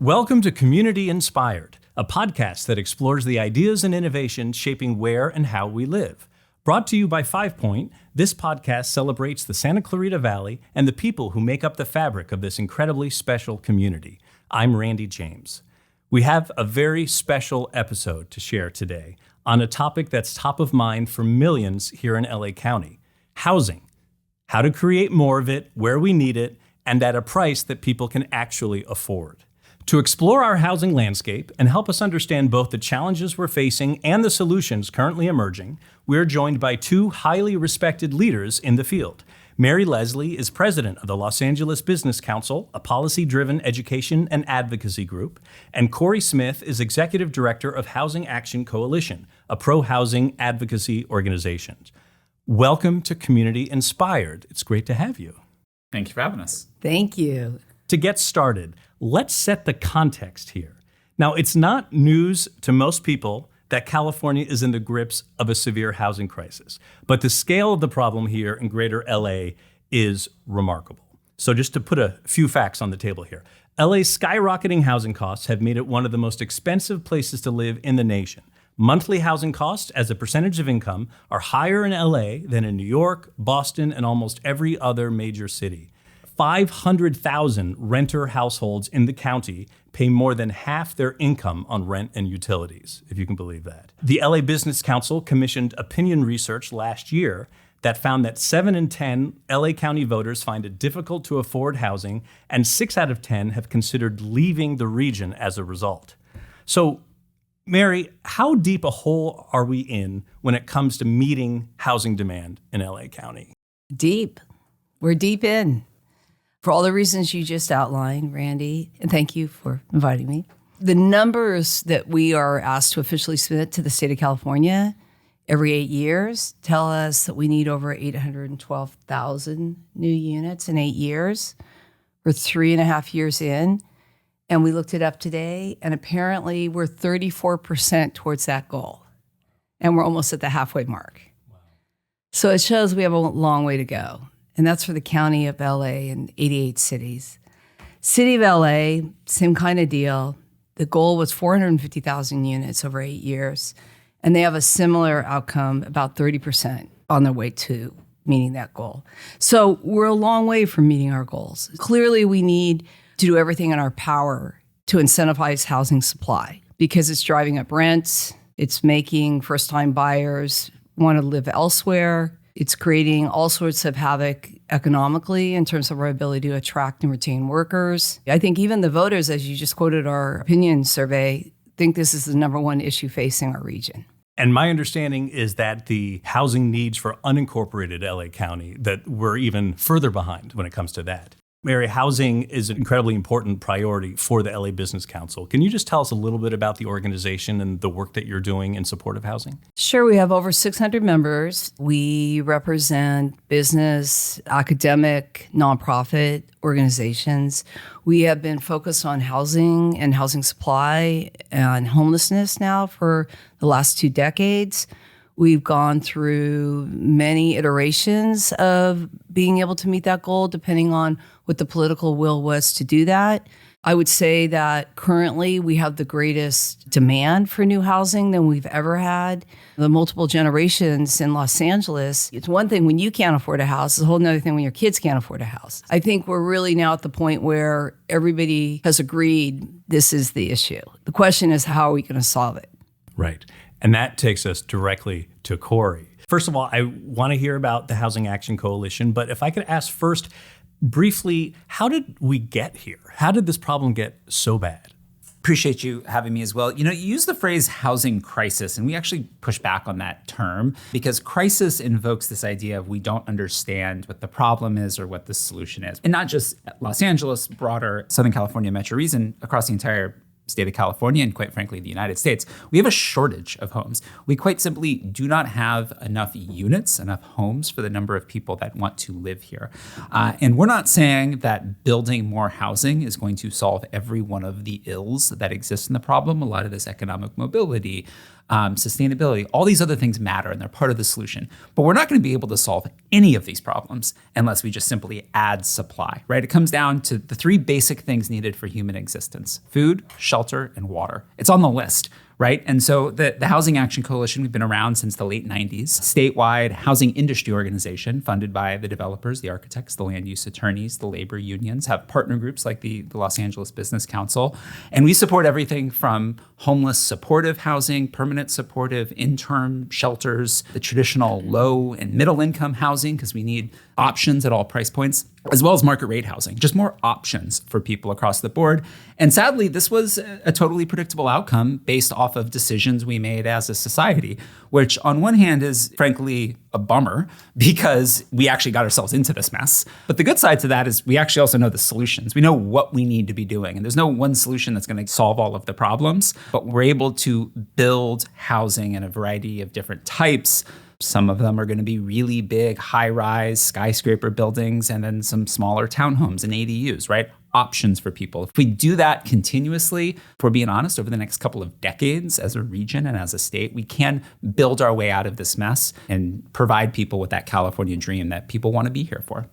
Welcome to Community Inspired, a podcast that explores the ideas and innovations shaping where and how we live. Brought to you by 5 Point, this podcast celebrates the Santa Clarita Valley and the people who make up the fabric of this incredibly special community. I'm Randy James. We have a very special episode to share today on a topic that's top of mind for millions here in LA County: housing. How to create more of it where we need it and at a price that people can actually afford. To explore our housing landscape and help us understand both the challenges we're facing and the solutions currently emerging, we're joined by two highly respected leaders in the field. Mary Leslie is president of the Los Angeles Business Council, a policy-driven education and advocacy group, and Corey Smith is executive director of Housing Action Coalition, a pro-housing advocacy organization. Welcome to Community Inspired. It's great to have you. Thank you for having us. Thank you. To get started, let's set the context here. Now, it's not news to most people that California is in the grips of a severe housing crisis, but the scale of the problem here in greater LA is remarkable. So just to put a few facts on the table here, LA's skyrocketing housing costs have made it one of the most expensive places to live in the nation. Monthly housing costs as a percentage of income are higher in LA than in New York, Boston, and almost every other major city. 500,000 renter households in the county pay more than half their income on rent and utilities, if you can believe that. The LA Business Council commissioned opinion research last year that found that 7 in 10 LA County voters find it difficult to afford housing, and 6 out of 10 have considered leaving the region as a result. So, Mary, how deep a hole are we in when it comes to meeting housing demand in LA County? Deep. We're deep in. For all the reasons you just outlined, Randy, and thank you for inviting me. The numbers that we are asked to officially submit to the state of California every 8 years tell us that we need over 812,000 new units in 8 years. We're 3.5 years in, and we looked it up today, and apparently we're 34% towards that goal, and we're almost at the halfway mark. Wow. So it shows we have a long way to go. And that's for the county of LA and 88 cities. City of LA, same kind of deal. The goal was 450,000 units over 8 years. And they have a similar outcome, about 30% on their way to meeting that goal. So we're a long way from meeting our goals. Clearly, we need to do everything in our power to incentivize housing supply because it's driving up rents. It's making first-time buyers want to live elsewhere. It's creating all sorts of havoc economically in terms of our ability to attract and retain workers. I think even the voters, as you just quoted our opinion survey, think this is the number one issue facing our region. And my understanding is that the housing needs for unincorporated LA County, that we're even further behind when it comes to that. Mary, housing is an incredibly important priority for the LA Business Council. Can you just tell us a little bit about the organization and the work that you're doing in support of housing? Sure. We have over 600 members. We represent business, academic, nonprofit organizations. We have been focused on housing and housing supply and homelessness now for the last 2 decades. We've gone through many iterations of being able to meet that goal, depending on what the political will was to do that. I would say that currently we have the greatest demand for new housing than we've ever had. The multiple generations in Los Angeles, it's one thing when you can't afford a house, it's a whole other thing when your kids can't afford a house. I think we're really now at the point where everybody has agreed this is the issue. The question is, how are we going to solve it? Right. And that takes us directly to Corey. First of all, I want to hear about the Housing Action Coalition, but if I could ask first, briefly, how did we get here? How did this problem get so bad? Appreciate you having me as well. You use the phrase housing crisis, and we actually push back on that term because crisis invokes this idea of we don't understand what the problem is or what the solution is. And not just Los Angeles, broader Southern California metro region, across the entire state of California and quite frankly, the United States, we have a shortage of homes. We quite simply do not have enough units, enough homes for the number of people that want to live here. And we're not saying that building more housing is going to solve every one of the ills that exist in the problem. A lot of this economic mobility, sustainability, all these other things matter and they're part of the solution. But we're not going to be able to solve any of these problems unless we just simply add supply, right? It comes down to the three basic things needed for human existence: food, shelter, and water. It's on the list, right? And so the Housing Action Coalition, we've been around since the late 90s, statewide housing industry organization funded by the developers, the architects, the land use attorneys, the labor unions, have partner groups like the Los Angeles Business Council. And we support everything from homeless supportive housing, permanent supportive, interim shelters, the traditional low and middle income housing, because we need options at all price points, as well as market rate housing, just more options for people across the board. And sadly, this was a totally predictable outcome based off of decisions we made as a society, which on one hand is frankly a bummer because we actually got ourselves into this mess. But the good side to that is we actually also know the solutions. We know what we need to be doing. And there's no one solution that's going to solve all of the problems, but we're able to build housing in a variety of different types. Some of them are going to be really big, high-rise skyscraper buildings, and then some smaller townhomes and ADUs, right? Options for people. If we do that continuously, if we're being honest, over the next couple of decades as a region and as a state, we can build our way out of this mess and provide people with that California dream that people want to be here for.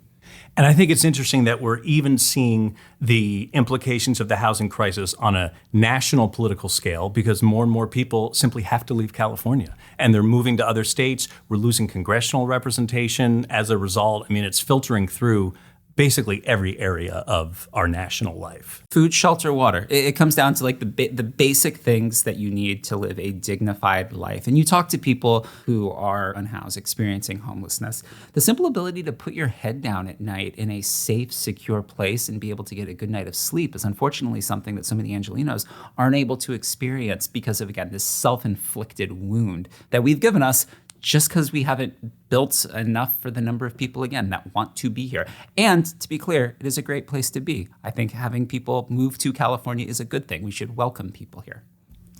And I think it's interesting that we're even seeing the implications of the housing crisis on a national political scale because more and more people simply have to leave California and they're moving to other states. We're losing congressional representation as a result. I mean, it's filtering through basically every area of our national life. Food, shelter, water. It comes down to like the basic things that you need to live a dignified life. And you talk to people who are unhoused, experiencing homelessness. The simple ability to put your head down at night in a safe, secure place and be able to get a good night of sleep is unfortunately something that so many Angelenos aren't able to experience because of, again, this self-inflicted wound that we've given us just because we haven't built enough for the number of people, again, that want to be here. And to be clear, it is a great place to be. I think having people move to California is a good thing. We should welcome people here.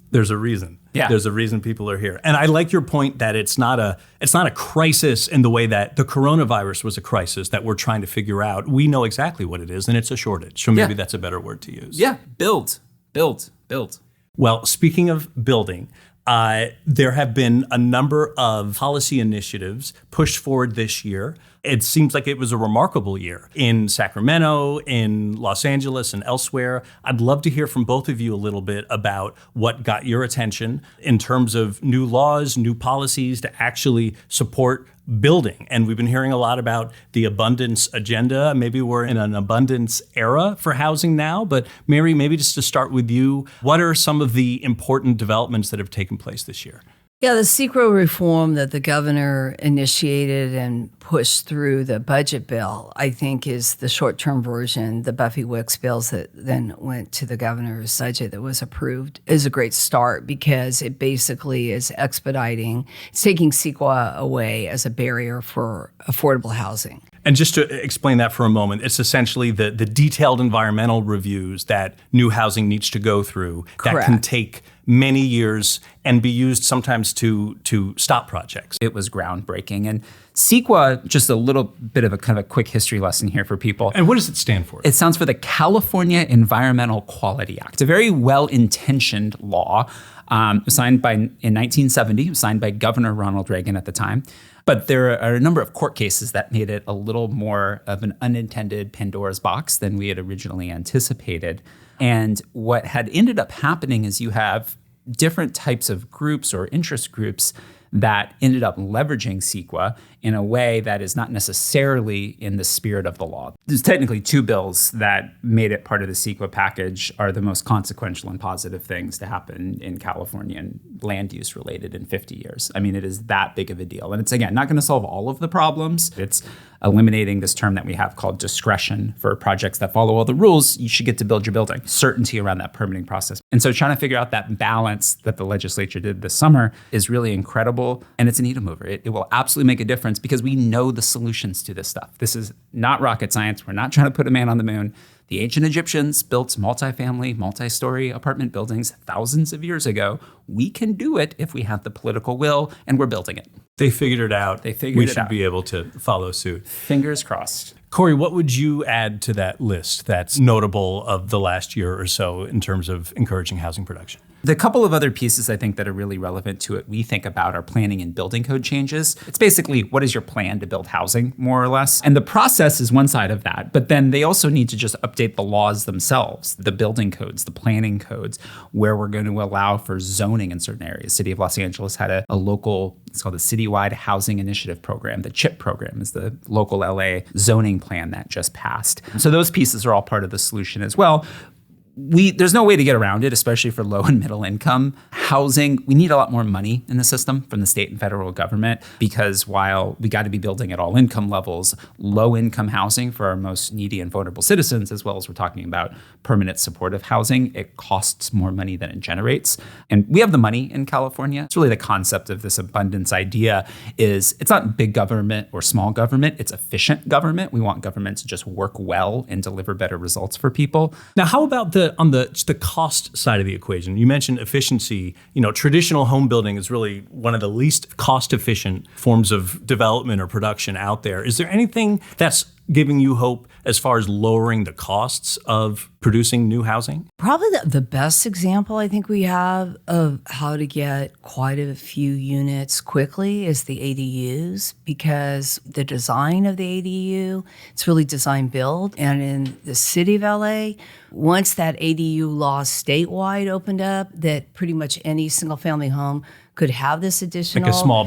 There's a reason. Yeah. There's a reason people are here. And I like your point that it's not a crisis in the way that the coronavirus was a crisis that we're trying to figure out. We know exactly what it is, and it's a shortage. So maybe that's a better word to use. Yeah, build. Well, speaking of building, there have been a number of policy initiatives pushed forward this year. It seems like it was a remarkable year in Sacramento, in Los Angeles, and elsewhere. I'd love to hear from both of you a little bit about what got your attention in terms of new laws, new policies to actually support building. And we've been hearing a lot about the abundance agenda. Maybe we're in an abundance era for housing now. But Mary, maybe just to start with you, what are some of the important developments that have taken place this year? Yeah, the CEQA reform that the governor initiated and pushed through the budget bill, I think, is the short-term version. The Buffy Wicks bills that then went to the governor's budget that was approved is a great start because it basically is expediting, it's taking CEQA away as a barrier for affordable housing. And just to explain that for a moment, it's essentially the detailed environmental reviews that new housing needs to go through. Correct. That can take many years and be used sometimes to stop projects. It was groundbreaking. And CEQA, just a little bit of a kind of a quick history lesson here for people. And what does it stand for? It stands for the California Environmental Quality Act, a very well-intentioned law signed in 1970, signed by Governor Ronald Reagan at the time. But there are a number of court cases that made it a little more of an unintended Pandora's box than we had originally anticipated. And what had ended up happening is you have different types of groups or interest groups that ended up leveraging CEQA in a way that is not necessarily in the spirit of the law. There's technically two bills that made it part of the CEQA package are the most consequential and positive things to happen in California and land use related in 50 years. I mean, it is that big of a deal. And it's, again, not going to solve all of the problems. It's eliminating this term that we have called discretion for projects that follow all the rules. You should get to build your building. Certainty around that permitting process. And so trying to figure out that balance that the legislature did this summer is really incredible. And it's a needle mover. It will absolutely make a difference because we know the solutions to this stuff. This is not rocket science. We're not trying to put a man on the moon. The ancient Egyptians built multifamily, multi-story apartment buildings thousands of years ago. We can do it if we have the political will, and we're building it. They figured it out. We should out. be able to follow suit. Fingers crossed. Corey, what would you add to that list that's notable of the last year or so in terms of encouraging housing production? The couple of other pieces I think that are really relevant to it we think about are planning and building code changes. It's basically, what is your plan to build housing, more or less? And the process is one side of that, but then they also need to just update the laws themselves, the building codes, the planning codes, where we're going to allow for zoning in certain areas. City of Los Angeles had a local, it's called the Citywide Housing Initiative Program. The CHIP program is the local LA zoning plan that just passed. So those pieces are all part of the solution as well. There's no way to get around it, especially for low and middle income housing. We need a lot more money in the system from the state and federal government, because while we got to be building at all income levels, low income housing for our most needy and vulnerable citizens, as well as we're talking about permanent supportive housing, it costs more money than it generates. And we have the money in California. It's really the concept of this abundance idea is it's not big government or small government, it's efficient government. We want government to just work well and deliver better results for people. Now, how about on the cost side of the equation? You mentioned efficiency. Traditional home building is really one of the least cost-efficient forms of development or production out there. Is there anything that's giving you hope as far as lowering the costs of producing new housing? Probably the best example I think we have of how to get quite a few units quickly is the ADUs, because the design of the ADU, it's really design build. And in the city of LA, once that ADU law statewide opened up, that pretty much any single family home could have this additional, like a small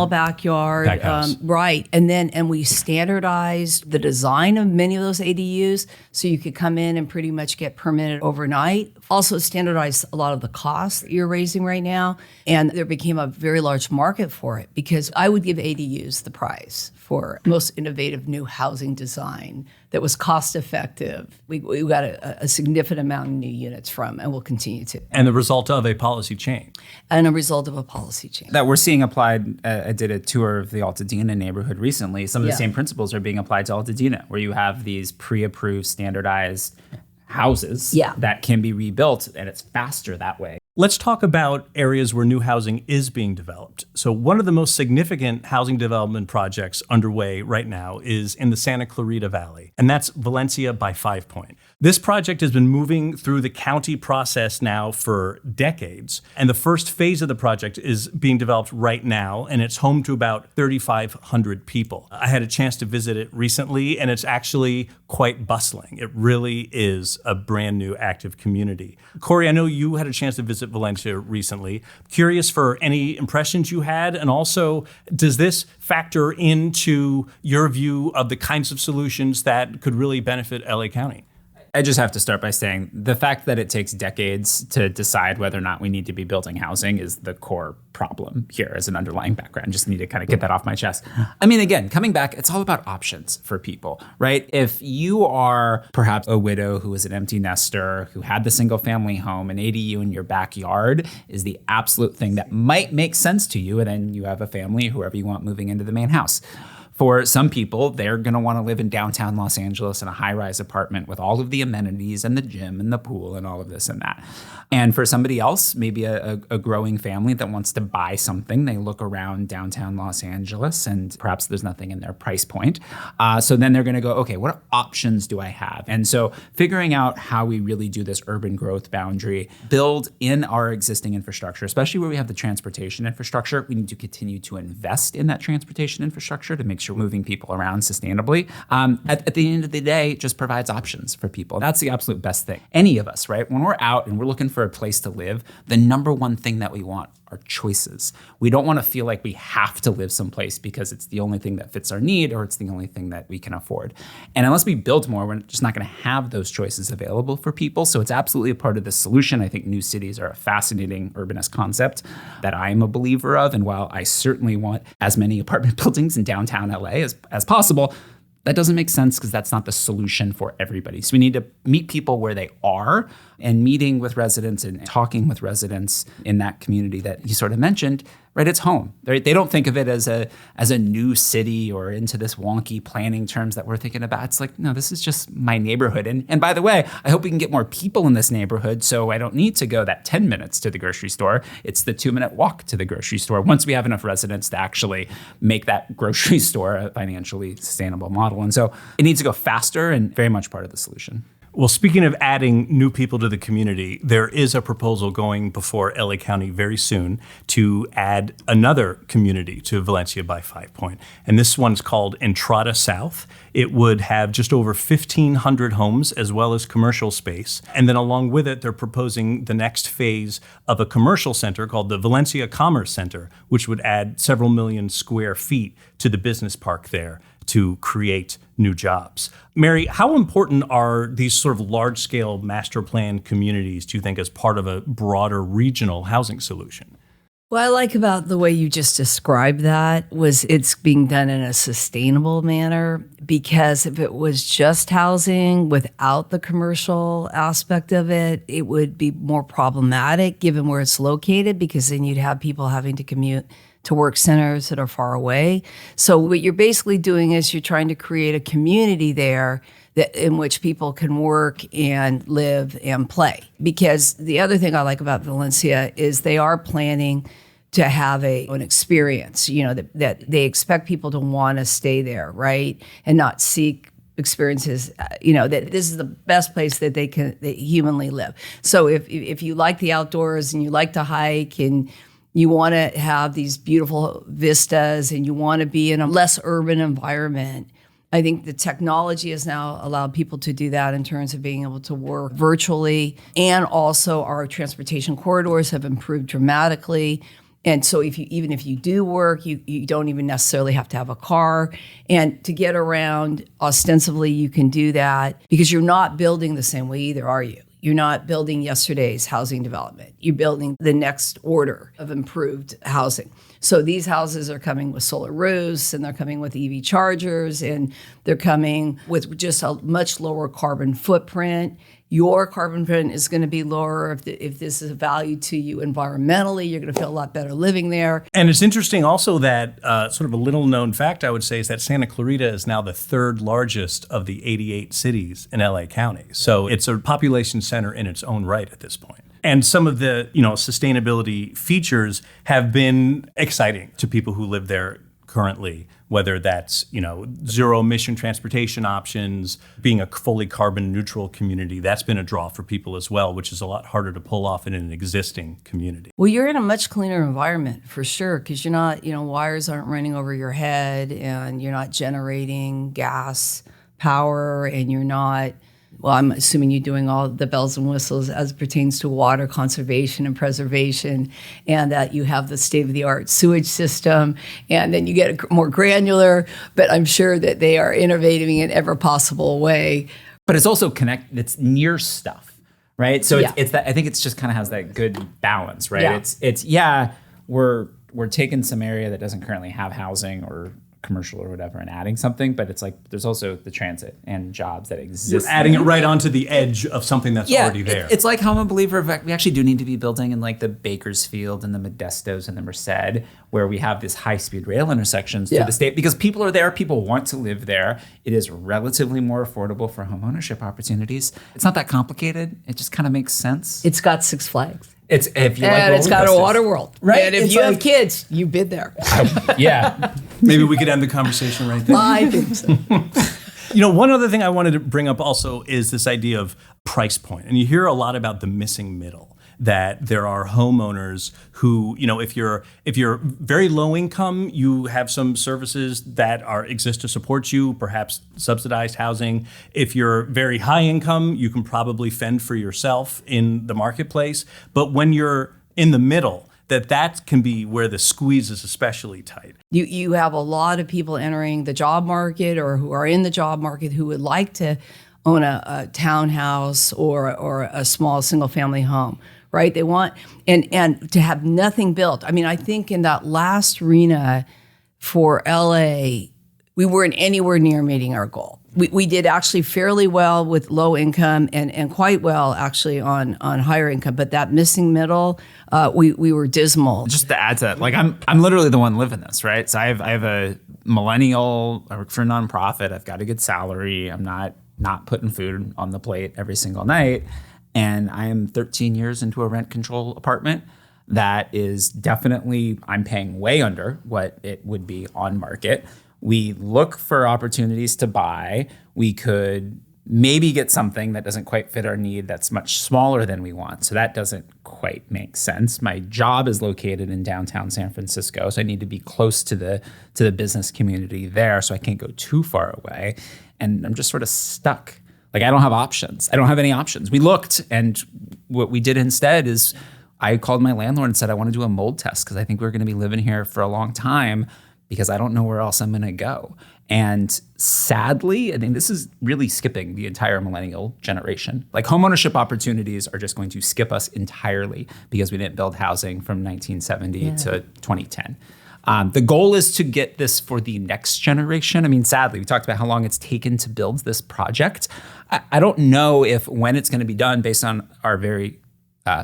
backyard, back house. Right. And we standardized the design of many of those ADUs so you could come in and pretty much get permitted overnight. Also standardized a lot of the costs that you're raising right now. And there became a very large market for it, because I would give ADUs the prize for most innovative new housing design that was cost effective. We got a significant amount of new units from, and we'll continue to. And the result of a policy change. And a result of a policy change. That we're seeing applied. I did a tour of the Altadena neighborhood recently. Some of the same principles are being applied to Altadena, where you have these pre-approved, standardized houses that can be rebuilt, and it's faster that way. Let's talk about areas where new housing is being developed. So one of the most significant housing development projects underway right now is in the Santa Clarita Valley, and that's Valencia by 5 Point. This project has been moving through the county process now for decades, and the first phase of the project is being developed right now, and it's home to about 3,500 people. I had a chance to visit it recently, and it's actually quite bustling. It really is a brand new active community. Corey, I know you had a chance to visit Valencia recently. Curious for any impressions you had, and also, does this factor into your view of the kinds of solutions that could really benefit LA County? I just have to start by saying the fact that it takes decades to decide whether or not we need to be building housing is the core problem here as an underlying background. Just need to kind of get that off my chest. I mean, again, coming back, it's all about options for people, right? If you are perhaps a widow who is an empty nester, who had the single family home, an ADU in your backyard is the absolute thing that might make sense to you. And then you have a family, whoever you want, moving into the main house. For some people, they're going to want to live in downtown Los Angeles in a high-rise apartment with all of the amenities and the gym and the pool and all of this and that. And for somebody else, maybe a growing family that wants to buy something, they look around downtown Los Angeles and perhaps there's nothing in their price point. So then they're going to go, okay, what options do I have? And so figuring out how we really do this urban growth boundary, build in our existing infrastructure, especially where we have the transportation infrastructure. We need to continue to invest in that transportation infrastructure to make sure we're moving people around sustainably. At the end of the day, it just provides options for people. That's the absolute best thing. Any of us, right? When we're out and we're looking for a place to live, the number one thing that we want are choices. We don't want to feel like we have to live someplace because it's the only thing that fits our need or it's the only thing that we can afford. And unless we build more, we're just not going to have those choices available for people. So it's absolutely a part of the solution. I think new cities are a fascinating urbanist concept that I'm a believer of. And while I certainly want as many apartment buildings in downtown LA as possible, That doesn't make sense because that's not the solution for everybody. So we need to meet people where they are, and meeting with residents and talking with residents in that community that you sort of mentioned, right? It's home. They don't think of it as a new city or into this wonky planning terms that we're thinking about. It's like, no, this is just my neighborhood. And by the way, I hope we can get more people in this neighborhood so I don't need to go that 10 minutes to the grocery store. It's the 2-minute walk to the grocery store once we have enough residents to actually make that grocery store a financially sustainable model. And so it needs to go faster and very much part of the solution. Well, speaking of adding new people to the community, there is a proposal going before LA County very soon to add another community to Valencia by 5 Point. And this one's called Entrada South. It would have just over 1,500 homes as well as commercial space. And then along with it, they're proposing the next phase of a commercial center called the Valencia Commerce Center, which would add several million square feet to the business park there to create new jobs. Mary, how important are these sort of large-scale master plan communities, do you think, as part of a broader regional housing solution? What I like about the way you just described that was it's being done in a sustainable manner, because if it was just housing without the commercial aspect of it, it would be more problematic given where it's located, because then you'd have people having to commute to work centers that are far away. So what you're basically doing is you're trying to create a community there that in which people can work and live and play. Because the other thing I like about Valencia is they are planning to have an experience, that they expect people to want to stay there, right? And not seek experiences, that this is the best place that they humanly live. So if you like the outdoors and you like to hike and you want to have these beautiful vistas and you want to be in a less urban environment, I think the technology has now allowed people to do that in terms of being able to work virtually. And also our transportation corridors have improved dramatically. And so even if you do work, you don't even necessarily have to have a car. And to get around, ostensibly, you can do that because you're not building the same way either, are you? You're not building yesterday's housing development. You're building the next order of improved housing. So these houses are coming with solar roofs, and they're coming with EV chargers, and they're coming with just a much lower carbon footprint. Your carbon footprint is going to be lower if this is a value to you environmentally. You're going to feel a lot better living there. And it's interesting also that sort of a little known fact, I would say, is that Santa Clarita is now the third largest of the 88 cities in LA County. So it's a population center in its own right at this point. And some of the sustainability features have been exciting to people who live there currently, whether that's, zero emission transportation options, being a fully carbon neutral community. That's been a draw for people as well, which is a lot harder to pull off in an existing community. Well, you're in a much cleaner environment for sure, because you're not, wires aren't running over your head, and you're not generating gas power, and you're not, well, I'm assuming you're doing all the bells and whistles as pertains to water conservation and preservation, and that you have the state-of-the-art sewage system, and then you get more granular, but I'm sure that they are innovating in every possible way. But it's also it's near stuff, right? So it's that, I think it's just kind of has that good balance, right? Yeah. We're taking some area that doesn't currently have housing or commercial or whatever and adding something, but it's like there's also the transit and jobs that exist. You're adding it right onto the edge of something that's already there. It's like how I'm a believer of, we actually do need to be building in like the Bakersfield and the Modestos and the Merced, where we have this high-speed rail intersections through the state, because people are there, people want to live there. It is relatively more affordable for home ownership opportunities. It's not that complicated. It just kind of makes sense. It's got Six Flags. It's if you and like it's got a water world, right? And if you have kids, you've been there. Yeah, maybe we could end the conversation right there. I think so. One other thing I wanted to bring up also is this idea of price point, and you hear a lot about the missing middle. That there are homeowners who, if you're very low income, you have some services that exist to support you, perhaps subsidized housing. If you're very high income, you can probably fend for yourself in the marketplace. But when you're in the middle, that can be where the squeeze is especially tight. You have a lot of people entering the job market or who are in the job market who would like to own a townhouse or a small single family home. Right? They want, and to have nothing built. I mean, I think in that last arena for LA, we weren't anywhere near meeting our goal. We did actually fairly well with low income and quite well actually on higher income, but that missing middle, we were dismal. Just to add to that, like I'm literally the one living this, right? So I have a millennial, I work for a nonprofit, I've got a good salary, I'm not putting food on the plate every single night, and I am 13 years into a rent control apartment that is definitely, I'm paying way under what it would be on market. We look for opportunities to buy. We could maybe get something that doesn't quite fit our need that's much smaller than we want. So that doesn't quite make sense. My job is located in downtown San Francisco, so I need to be close to the business community there, so I can't go too far away. And I'm just sort of stuck. Like, I don't have options. I don't have any options. We looked, and what we did instead is I called my landlord and said, I want to do a mold test because I think we're going to be living here for a long time, because I don't know where else I'm going to go. And sadly, I think this is really skipping the entire millennial generation. Like, homeownership opportunities are just going to skip us entirely because we didn't build housing from 1970 to 2010. The goal is to get this for the next generation. I mean, sadly, we talked about how long it's taken to build this project. I don't know if when it's going to be done, based on our very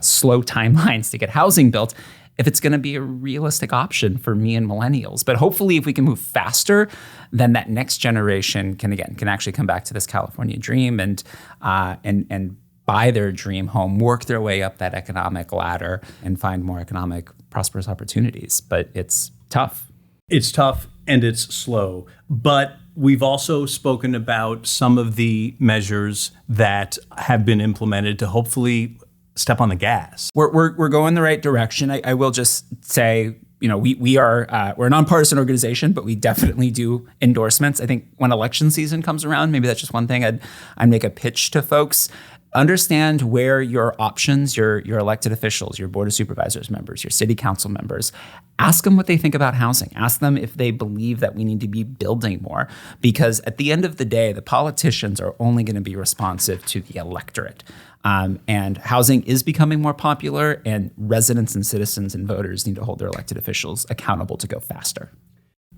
slow timelines to get housing built, if it's going to be a realistic option for me and millennials. But hopefully, if we can move faster, then that next generation can actually come back to this California dream and buy their dream home, work their way up that economic ladder, and find more economic prosperous opportunities. But it's tough. It's tough and it's slow. But we've also spoken about some of the measures that have been implemented to hopefully step on the gas. We're going the right direction. I will just say, we're a nonpartisan organization, but we definitely do endorsements. I think when election season comes around, maybe that's just one thing I'd make a pitch to folks. Understand where your options, your elected officials, your board of supervisors members, your city council members, ask them what they think about housing. Ask them if they believe that we need to be building more, because at the end of the day, the politicians are only going to be responsive to the electorate. And housing is becoming more popular, and residents and citizens and voters need to hold their elected officials accountable to go faster.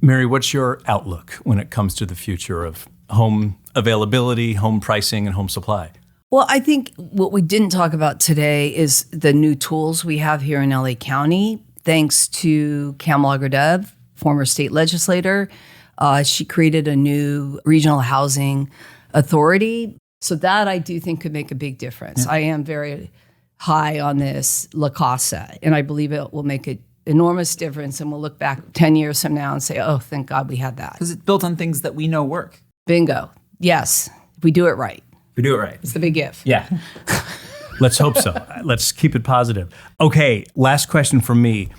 Mary, what's your outlook when it comes to the future of home availability, home pricing, and home supply? Well, I think what we didn't talk about today is the new tools we have here in LA County, thanks to Kamala Gardev, former state legislator. She created a new regional housing authority. So that I do think could make a big difference. I am very high on this La Casa, and I believe it will make an enormous difference. And we'll look back 10 years from now and say, oh, thank God we had that. Because it's built on things that we know work. Bingo. Yes. If we do it right. We do it right. It's the big if. Yeah. Let's hope so. Let's keep it positive. Okay, last question from me.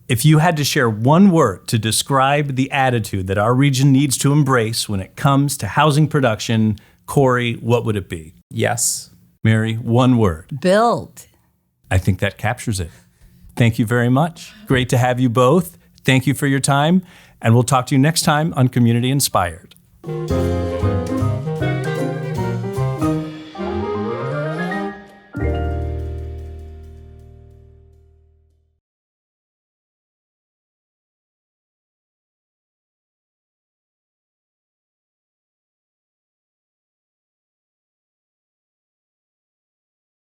If you had to share one word to describe the attitude that our region needs to embrace when it comes to housing production, Corey, what would it be? Yes. Mary, one word. Build. I think that captures it. Thank you very much. Great to have you both. Thank you for your time. And we'll talk to you next time on Community Inspired.